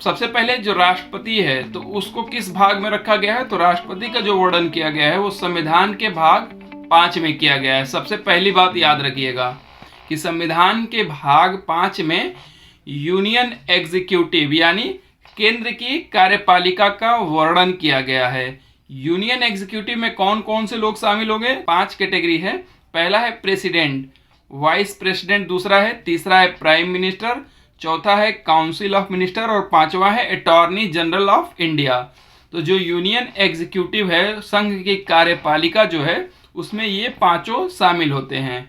सबसे पहले जो राष्ट्रपति है तो उसको किस भाग में रखा गया है, तो राष्ट्रपति का जो वर्णन किया गया है वो संविधान के भाग 5 में किया गया है। सबसे पहली बात याद रखिएगा कि संविधान के भाग 5 में यूनियन एग्जीक्यूटिव यानी केंद्र की कार्यपालिका का वर्णन किया गया है। यूनियन एग्जीक्यूटिव में कौन कौन से लोग शामिल होंगे, 5 कैटेगरी है। पहला है प्रेसिडेंट, वाइस प्रेसिडेंट दूसरा है, तीसरा है प्राइम मिनिस्टर, चौथा है काउंसिल ऑफ मिनिस्टर और पांचवा है अटॉर्नी जनरल ऑफ इंडिया। तो जो यूनियन एग्जीक्यूटिव है, संघ की कार्यपालिका जो है, उसमें ये पांचों शामिल होते हैं।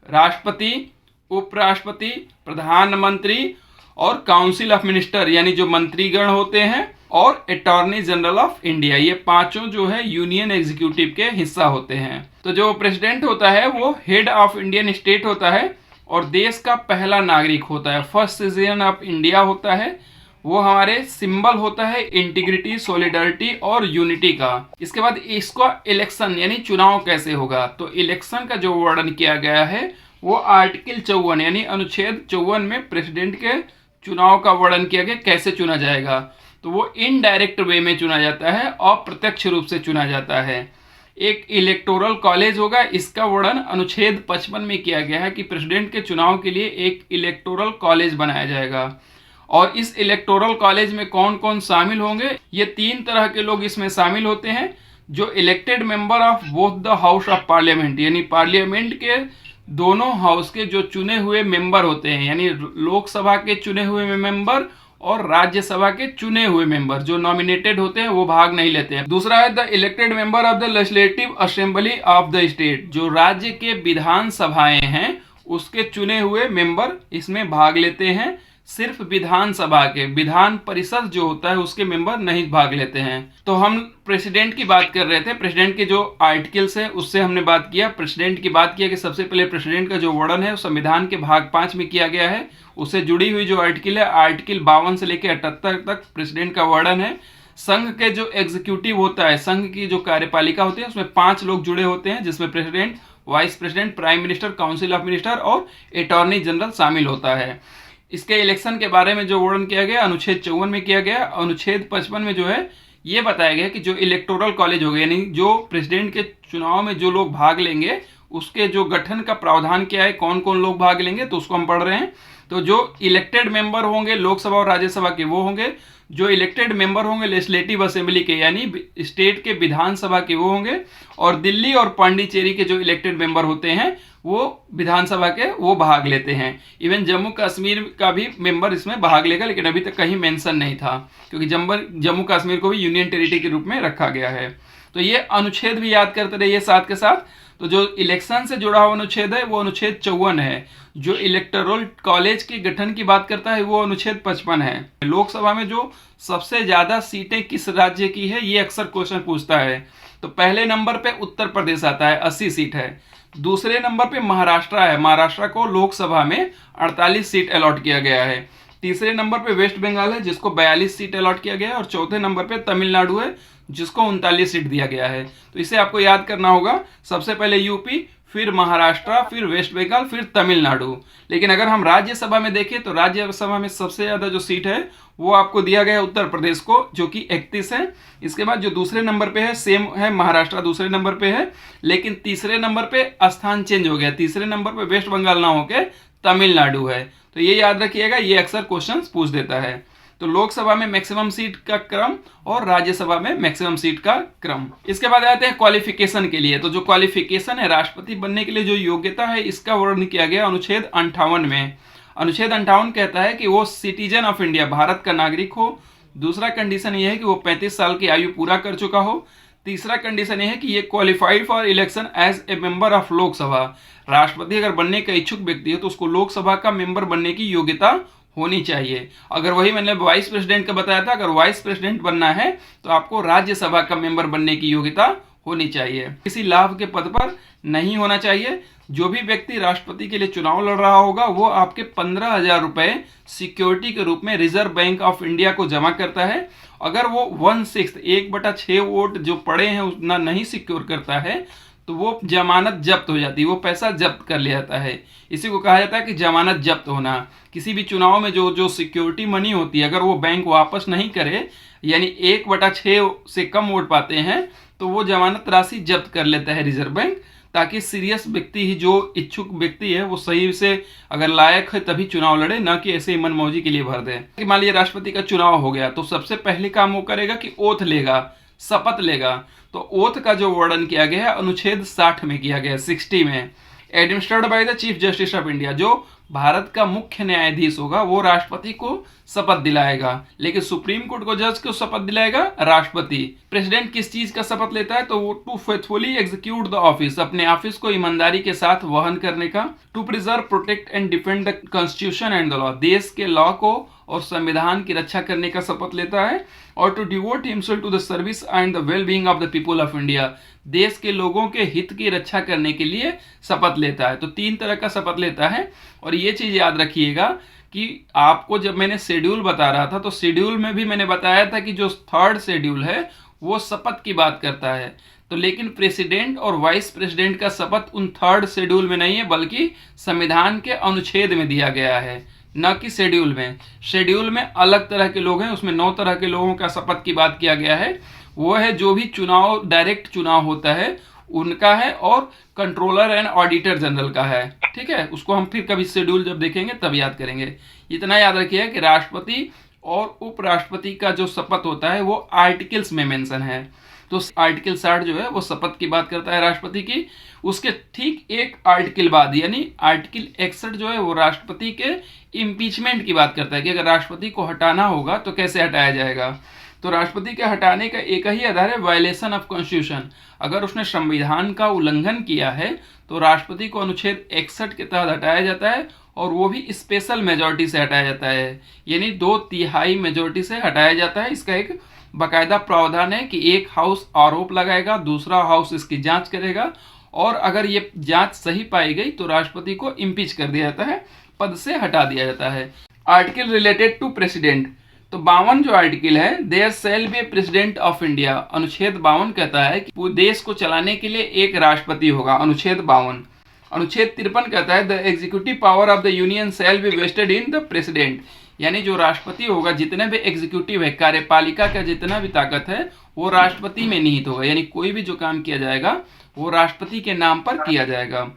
राष्ट्रपति, उपराष्ट्रपति, प्रधानमंत्री और काउंसिल ऑफ मिनिस्टर यानी जो मंत्रीगण होते हैं और अटॉर्नी जनरल ऑफ इंडिया, ये पांचों जो है यूनियन एग्जीक्यूटिव के हिस्सा होते हैं। तो जो प्रेसिडेंट होता है वो हेड ऑफ इंडियन स्टेट होता है और देश का पहला नागरिक होता है। फर्स्ट सिटीजन ऑफ इंडिया होता है। वो हमारे सिंबल होता है इंटीग्रिटी, सॉलिडरिटी और यूनिटी का। इसके बाद इसका इलेक्शन यानी चुनाव कैसे होगा, तो इलेक्शन का जो वर्णन किया गया है वो आर्टिकल 54 यानी अनुच्छेद 54 में प्रेसिडेंट के चुनाव का वर्णन किया गया। कैसे चुना जाएगा, तो वो इनडायरेक्ट वे में चुना जाता है, अप्रत्यक्ष रूप से चुना जाता है। एक इलेक्टोरल कॉलेज होगा, इसका वर्णन अनुच्छेद 55 में किया गया है कि प्रेसिडेंट के चुनाव के लिए एक इलेक्टोरल कॉलेज बनाया जाएगा। और इस इलेक्टोरल कॉलेज में कौन कौन शामिल होंगे, ये 3 तरह के लोग इसमें शामिल होते हैं। जो elected member of both the house of parliament यानी पार्लियामेंट के दोनों हाउस के जो चुने हुए मेंबर होते हैं, यानी लोकसभा के चुने हुए मेंबर और राज्यसभा के चुने हुए मेंबर जो नॉमिनेटेड होते हैं वो भाग नहीं लेते हैं। दूसरा है the elected member of the legislative assembly of the state, जो राज्य के विधान सभाएं हैं उसके चुने हुए मेंबर इसमें भाग लेते हैं। सिर्फ विधानसभा के, विधान परिषद जो होता है उसके मेंबर नहीं भाग लेते हैं। तो हम प्रेसिडेंट की बात कर रहे थे, प्रेसिडेंट के जो आर्टिकल्स है उससे हमने बात किया। प्रेसिडेंट की बात किया कि सबसे पहले प्रेसिडेंट का जो वर्णन है संविधान के भाग 5 में किया गया है। उससे जुड़ी हुई जो आर्टिकल है, आर्टिकल 52 से लेकर 78 तक प्रेसिडेंट का वर्णन है। संघ के जो एग्जीक्यूटिव होता है, संघ की जो कार्यपालिका होती है, उसमें 5 लोग जुड़े होते हैं, जिसमें president, vice president, prime minister, council of minister और अटॉर्नी जनरल शामिल होता है। इसके इलेक्शन के बारे में जो वर्णन किया गया अनुच्छेद 54 में किया गया। अनुच्छेद 55 में जो है ये बताया गया कि जो इलेक्टोरल कॉलेज हो गया यानी जो प्रेसिडेंट के चुनाव में जो लोग भाग लेंगे उसके जो गठन का प्रावधान क्या है, कौन कौन लोग भाग लेंगे, तो उसको हम पढ़ रहे हैं। तो जो इलेक्टेड मेंबर होंगे लोकसभा और राज्यसभा के वो होंगे। जो इलेक्टेड मेंबर होंगे लेजिस्लेटिव असेंबली के यानी स्टेट के विधानसभा के वो होंगे। और दिल्ली और पांडिचेरी के जो इलेक्टेड मेंबर होते हैं वो विधानसभा के वो भाग लेते हैं। इवन जम्मू कश्मीर का भी मेंबर इसमें भाग लेगा, लेकिन अभी तक कहीं मेंशन नहीं था क्योंकि जम्मू कश्मीर को भी यूनियन टेरिटरी के रूप में रखा गया है। तो ये अनुच्छेद भी याद करते रहिए साथ के साथ। तो जो इलेक्शन से जुड़ा हुआ अनुच्छेद है वो अनुच्छेद 54 है। जो इलेक्टोरल कॉलेज के गठन की बात करता है वो अनुच्छेद 55 है। लोकसभा में जो सबसे ज्यादा सीटें किस राज्य की है ये अक्सर क्वेश्चन पूछता है। तो पहले नंबर पे उत्तर प्रदेश आता है, 80 सीट है। दूसरे नंबर पे महाराष्ट्र है, महाराष्ट्र को लोकसभा में 48 सीट अलॉट किया गया है। तीसरे नंबर पे वेस्ट बंगाल है जिसको 42 सीट अलॉट किया गया है। और चौथे नंबर पे तमिलनाडु है जिसको 39 सीट दिया गया है। तो इसे आपको याद करना होगा, सबसे पहले यूपी, फिर महाराष्ट्र, फिर वेस्ट बंगाल, फिर तमिलनाडु। लेकिन अगर हम राज्यसभा में देखें तो राज्यसभा में सबसे ज्यादा जो सीट है वो आपको दिया गया है उत्तर प्रदेश को, जो कि 31 है। इसके बाद जो दूसरे नंबर पे है सेम है, महाराष्ट्र दूसरे नंबर पे है, लेकिन तीसरे नंबर पे स्थान चेंज हो गया। तीसरे नंबर पे वेस्ट बंगाल ना होकर तमिलनाडु है। तो ये याद रखिएगा, ये अक्सर क्वेश्चन पूछ देता है। तो लोकसभा में मैक्सिमम सीट का क्रम और राज्यसभा में मैक्सिमम सीट का क्रम। इसके बाद आते हैं क्वालिफिकेशन के लिए। तो जो क्वालिफिकेशन है राष्ट्रपति बनने के लिए जो योग्यता है इसका वर्णन किया गया अनुच्छेद 58 में। अनुच्छेद 58 कहता है कि वो सिटीजन ऑफ इंडिया, भारत का नागरिक हो। दूसरा कंडीशन ये है कि वो 35 साल की आयु पूरा कर चुका हो। तीसरा कंडीशन ये है कि ये qualified for election as a member of Lok Sabha. राष्ट्रपति अगर बनने का इच्छुक व्यक्ति है तो उसको लोकसभा का मेंबर बनने की योग्यता होनी चाहिए। अगर वही मैंने वाइस प्रेसिडेंट का बताया था, अगर वाइस प्रेसिडेंट बनना है तो आपको राज्यसभा का मेंबर बनने की योग्यता होनी चाहिए। किसी लाभ के पद पर नहीं होना चाहिए। जो भी व्यक्ति राष्ट्रपति के लिए चुनाव लड़ रहा होगा वो आपके 15,000 रुपए सिक्योरिटी के रूप में रिजर्व बैंक ऑफ इंडिया को जमा करता है। अगर वो 1/6 1/6 वोट जो पड़े हैं उतना नहीं सिक्योर करता है तो वो जमानत जब्त हो जाती है, वो पैसा जब्त कर लिया जाता है। इसी को कहा जाता है कि जमानत जब्त होना। किसी भी चुनाव में जो जो सिक्योरिटी मनी होती है, अगर वो बैंक वापस नहीं करे, यानी 1/6 से कम वोट पाते हैं, तो वो जमानत राशि जब्त कर लेता है रिजर्व बैंक, ताकि सीरियस व्यक्ति ही, जो इच्छुक व्यक्ति है, वो सही से अगर लायक है तभी चुनाव लड़े, ना कि ऐसे ही मनमौजी के लिए भर दे। कि मान लीजिए राष्ट्रपति का चुनाव हो गया, तो सबसे पहले काम वो करेगा कि ओथ लेगा, शपथ लेगा। तो ओथ का जो वर्णन किया गया है अनुच्छेद 60 में किया गया है, 60 में। Administered by the chief justice of India, जो भारत का मुख्य न्यायाधीश होगा वो राष्ट्रपति को शपथ दिलाएगा, लेकिन सुप्रीम कोर्ट को जज को शपथ दिलाएगा राष्ट्रपति। प्रेसिडेंट किस चीज का शपथ लेता है, तो वो to faithfully execute the office, अपने ऑफिस को ईमानदारी के साथ वहन करने का। To preserve, protect and defend the constitution and the law, देश के लॉ को और संविधान की रक्षा करने का शपथ लेता है। और to devote himself to the service and the well being of the people of India, देश के लोगों के हित की रक्षा करने के लिए शपथ लेता है। तो 3 तरह का शपथ लेता है। और ये चीज याद रखिएगा कि आपको जब मैंने शेड्यूल बता रहा था, तो शेड्यूल में भी मैंने बताया था कि जो 3rd शेड्यूल है वो शपथ की बात करता है। तो लेकिन प्रेसिडेंट और वाइस प्रेसिडेंट का शपथ उन 3rd शेड्यूल में नहीं है, बल्कि संविधान के अनुच्छेद में दिया गया है, न कि शेड्यूल में। शेड्यूल में अलग तरह के लोग हैं, उसमें 9 तरह के लोगों का शपथ की बात किया गया है। वो है जो भी चुनाव, डायरेक्ट चुनाव होता है उनका है, और कंट्रोलर एंड ऑडिटर जनरल का है। ठीक है, उसको हम फिर कभी शेड्यूल जब देखेंगे तब याद करेंगे। इतना याद रखिए कि राष्ट्रपति और उपराष्ट्रपति का जो शपथ होता है वो आर्टिकल्स में मेंशन है। तो आर्टिकल 60 जो है वो शपथ की बात करता है राष्ट्रपति की। उसके ठीक एक आर्टिकल बाद, यानी आर्टिकल 61 जो है वो राष्ट्रपति के इम्पीचमेंट की बात करता है कि अगर राष्ट्रपति को हटाना होगा तो कैसे हटाया जाएगा। तो राष्ट्रपति के हटाने का एक ही आधार है, वायलेशन ऑफ कॉन्स्टिट्यूशन। अगर उसने संविधान का उल्लंघन किया है तो राष्ट्रपति को अनुच्छेद 61 के तहत हटाया जाता है, और वो भी स्पेशल मेजॉरिटी से हटाया जाता है, यानी 2/3 मेजॉरिटी से हटाया जाता है। इसका एक बाकायदा प्रावधान है कि एक हाउस आरोप लगाएगा, दूसरा हाउस इसकी जांच करेगा, और अगर ये जांच सही पाई गई तो राष्ट्रपति को इम्पीच कर दिया जाता है, पद से हटा दिया जाता है। आर्टिकल रिलेटेड टू प्रेसिडेंट, तो 52 जो आर्टिकल है, there shall be a president of India, अनुच्छेद 52 कहता है कि पूरे देश को चलाने के लिए एक राष्ट्रपति होगा, अनुच्छेद 52। अनुच्छेद 53 कहता है the executive power of the union shall be vested in the president, यानी जो राष्ट्रपति होगा, जितने भी एग्जीक्यूटिव है, कार्यपालिका का जितना भी ताकत है वो राष्ट्रपति में निहित होगा, यानी कोई भी जो काम किया जाएगा वो राष्ट्रपति के नाम पर किया जाएगा।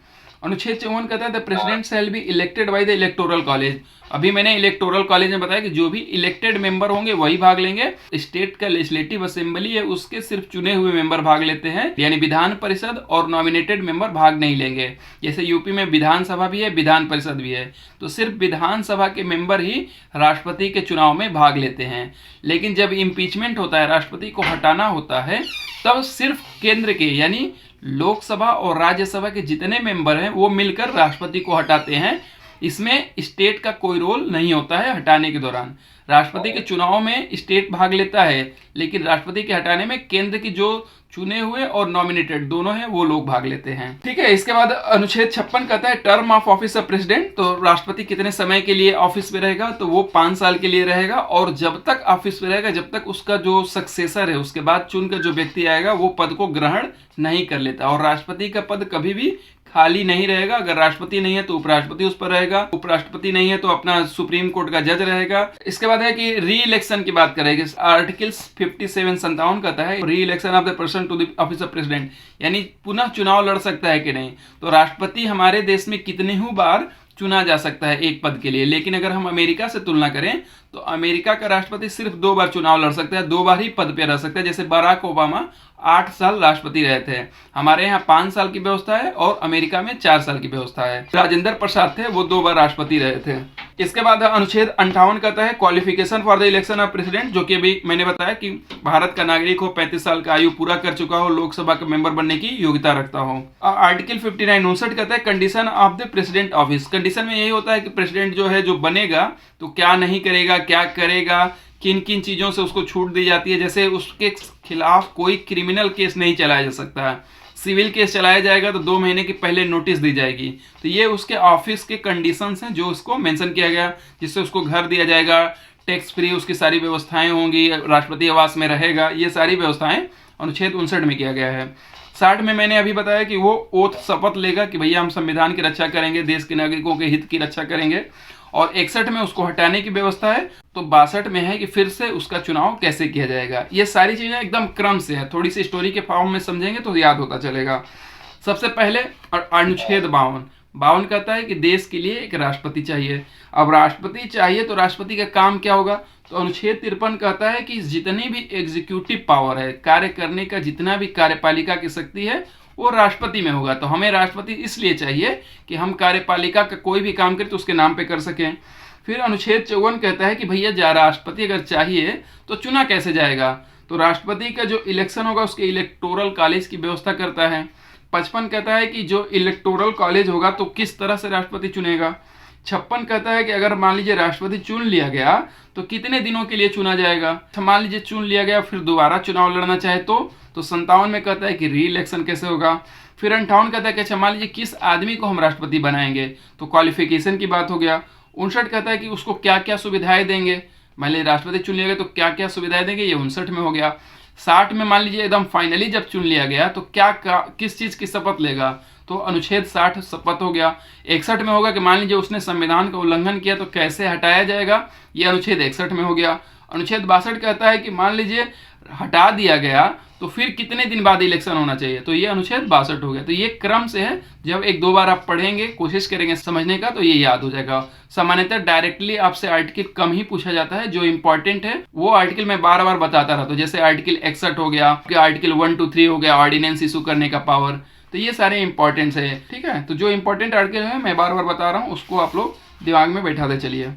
अनुच्छेद 54 कहता है the president shall be elected by the electoral college. अभी मैंने इलेक्टोरल कॉलेज में बताया कि जो भी इलेक्टेड मेंबर होंगे वही भाग लेंगे। स्टेट का लेजिस्लेटिव असेंबली है, उसके सिर्फ चुने हुए मेंबर भाग लेते हैं, यानी विधान परिषद और नॉमिनेटेड मेंबर भाग नहीं लेंगे। जैसे यूपी में विधानसभा भी है, विधान परिषद भी है, तो सिर्फ विधानसभा के मेंबर ही राष्ट्रपति के चुनाव में भाग लेते हैं। लेकिन जब इम्पीचमेंट होता है, राष्ट्रपति को हटाना होता है, तब सिर्फ केंद्र के, यानी लोकसभा और राज्यसभा के जितने मेंबर हैं वो मिलकर राष्ट्रपति को हटाते हैं। इसमें स्टेट का कोई रोल नहीं होता है हटाने के दौरान। राष्ट्रपति के चुनाव में स्टेट भाग लेता है, लेकिन राष्ट्रपति के हटाने में केंद्र की जो चुने हुए और नॉमिनेटेड दोनों हैं वो लोग भाग लेते हैं। ठीक है, इसके बाद अनुच्छेद 56 कहता है term of office of president, तो राष्ट्रपति कितने समय के लिए ऑफिस में रहेगा, तो वो 5 साल के लिए रहेगा, और जब तक ऑफिस में रहेगा, जब तक उसका जो सक्सेसर है, उसके बाद चुनकर जो व्यक्ति आएगा वो पद को ग्रहण नहीं कर लेता। और राष्ट्रपति का पद कभी भी खाली नहीं रहेगा। अगर राष्ट्रपति नहीं है तो उपराष्ट्रपति उस पर रहेगा, उपराष्ट्रपति नहीं है तो अपना सुप्रीम कोर्ट का जज रहेगा। इसके बाद है कि री इलेक्शन की बात करेंगे। आर्टिकल 57 कहता है re election of the person to the office of president, यानी पुनः चुनाव लड़ सकता है कि नहीं। तो राष्ट्रपति हमारे देश में कितने ही बार चुना जा सकता है एक पद के लिए, लेकिन अगर हम अमेरिका से तुलना करें तो अमेरिका का राष्ट्रपति सिर्फ 2 बार चुनाव लड़ सकता है, 2 बार ही पद पे रह सकता है। जैसे बराक ओबामा 8 साल राष्ट्रपति रहे थे, हमारे यहाँ 5 साल की व्यवस्था है और अमेरिका में 4 साल की व्यवस्था है। राजेंद्र प्रसाद थे, वो 2 बार राष्ट्रपति रहे थे। इसके बाद अनुच्छेद 58 कहता है qualification for the election of president, जो कि अभी मैंने बताया कि भारत का नागरिक हो, 35 साल का आयु पूरा कर चुका हो, लोकसभा का मेंबर बनने की योग्यता रखता हो। आर्टिकल 59 कहता है condition of the president office. Condition में यही होता है कि प्रेसिडेंट जो है, जो बनेगा, तो क्या नहीं करेगा, क्या करेगा, किन किन चीज़ों से उसको छूट दी जाती है। जैसे उसके खिलाफ कोई क्रिमिनल केस नहीं चलाया जा सकता है, सिविल केस चलाया जाएगा तो 2 महीने की पहले नोटिस दी जाएगी। तो ये उसके ऑफिस के कंडीशंस हैं जो उसको मेंशन किया गया, जिससे उसको घर दिया जाएगा, टैक्स फ्री उसकी सारी व्यवस्थाएं होंगी, राष्ट्रपति आवास में रहेगा, ये सारी व्यवस्थाएं अनुच्छेद 59 में किया गया है। 60 में मैंने अभी बताया कि वो ओथ शपथ लेगा कि भैया हम संविधान की रक्षा करेंगे, देश के नागरिकों के हित की रक्षा करेंगे, और 61 में उसको हटाने की व्यवस्था है। तो 62 में है कि फिर से उसका चुनाव कैसे किया जाएगा। ये सारी चीजें एकदम क्रम से है, थोड़ी सी स्टोरी के फॉर्म में समझेंगे तो याद होता चलेगा। सबसे पहले अनुच्छेद 52 कहता है कि देश के लिए एक राष्ट्रपति चाहिए। अब राष्ट्रपति चाहिए तो राष्ट्रपति का काम क्या होगा, तो अनुच्छेद 53 कहता है कि जितनी भी एग्जीक्यूटिव पावर है, कार्य करने का जितना भी कार्यपालिका की शक्ति है वो राष्ट्रपति में होगा। तो हमें राष्ट्रपति इसलिए चाहिए कि हम कार्यपालिका का कोई भी काम करें तो उसके नाम पे कर सकें। फिर अनुच्छेद 54 कहता है कि भैया राष्ट्रपति अगर चाहिए तो चुना कैसे जाएगा, तो राष्ट्रपति का जो इलेक्शन होगा उसके इलेक्टोरल कॉलेज की व्यवस्था करता है। 55 कहता है कि जो इलेक्टोरल कॉलेज होगा तो किस तरह से राष्ट्रपति चुनेगा। 56 कहता है कि अगर मान लीजिए राष्ट्रपति चुन लिया गया तो कितने दिनों के लिए चुना जाएगा। मान लीजिए चुन लिया गया फिर दोबारा चुनाव लड़ना चाहे तो 57 में कहता है कि री इलेक्शन कैसे होगा। फिर 58 कहता है कि अच्छा मान लीजिए किस आदमी को हम राष्ट्रपति बनाएंगे, तो क्वालिफिकेशन की बात हो गया। 59 कहता है कि उसको क्या क्या सुविधाएं देंगे, मान लीजिए राष्ट्रपति चुन लिया गया तो क्या क्या सुविधाएं देंगे, ये 59 में हो गया। 60 में मान लीजिए एकदम फाइनली जब चुन लिया गया तो किस चीज की शपथ लेगा, तो अनुच्छेद 60 शपथ हो गया। 61 में होगा कि मान लीजिए उसने संविधान का उल्लंघन किया तो कैसे हटाया जाएगा, ये अनुच्छेद 61 में हो गया। अनुच्छेद 62 कहता है कि मान लीजिए हटा दिया गया तो फिर कितने दिन बाद इलेक्शन होना चाहिए, तो ये अनुच्छेद 62 हो गया। तो ये क्रम से है, जब एक दो बार आप पढ़ेंगे, कोशिश करेंगे समझने का, तो ये याद हो जाएगा। सामान्यतः डायरेक्टली आपसे आर्टिकल कम ही पूछा जाता है, जो इंपॉर्टेंट है वो आर्टिकल मैं बार बार बताता रहता हूँ। जैसे आर्टिकल 61 हो गया, आर्टिकल 1, 2, 3 हो गया, ऑर्डिनेंस इशू करने का पावर, तो ये सारे इंपॉर्टेंट्स है। ठीक है, तो जो इंपॉर्टेंट आर्टिकल है मैं बार बार बता रहा हूँ, उसको आप लोग दिमाग में बैठा दे। चलिए।